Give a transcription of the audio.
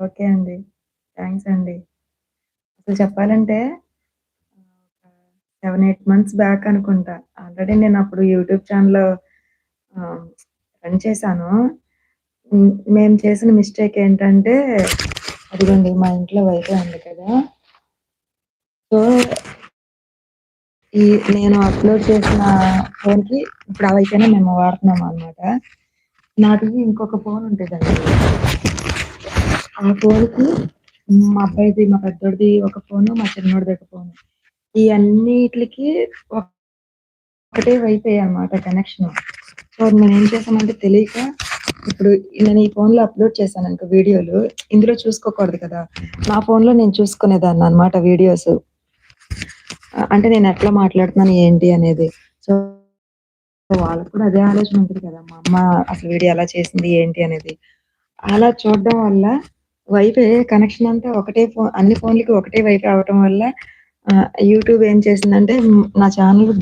Okay అండి. Thanks అండి. అసలు చెప్పాలంటే ఒక 7, 8 మంత్స్ బ్యాక్ అనుకుంటా. ఆల్రెడీ నేనప్పుడు యూట్యూబ్ ఛానెల్ ఆహ్, రన్ చేశాను. మేము చేసిన మిస్టేక్ ఏంటంటే అదిగోండి మా ఇంట్లో వైఫై ఉంది కదా! సో, ఈ నేను అప్‌లోడ్ చేసిన ఫోన్‌కి ఇప్పుడు ఆ వైఫైనే మేము వాడుతున్నామనమాట. నాది ఇంకొక ఫోన్ ఉంటదండి. ఆ ఫోన్‌కి మా అబ్బాయిది, మా పెద్దోడిది ఒక ఫోను, మా చిన్నోడిది ఒక ఫోను. ఈ అన్నిట్లికి ఒకటే వైఫై అన్నమాట కనెక్షను. సో, మేమేం చేసామంటే తెలియక ఇప్పుడు నేను ఈ ఫోన్‌లో అప్‌లోడ్ చేశాననుకో వీడియోలు, ఇందులో చూసుకోకూడదు కదా! నా ఫోన్‌లో నేను చూసుకునేదాన్ననమాట వీడియోసు. అంటే నేనెట్లా మాట్లాడుతున్నాను, ఏంటి అనేది. సో, వాళ్ళకి కూడా అదే ఆలోచన ఉంటది కదా! మా అమ్మ అసలు వీడియో ఎలా చేసింది, ఏంటి అనేది. అలా చూడడం వల్ల వైఫై కనెక్షన్ అంతా ఒకటే అన్ని ఫోన్‌లకి ఒకటే వైఫై అవ్వటం వల్ల యూట్యూబ్ ఏం చేసిందంటే నా ఛానెల్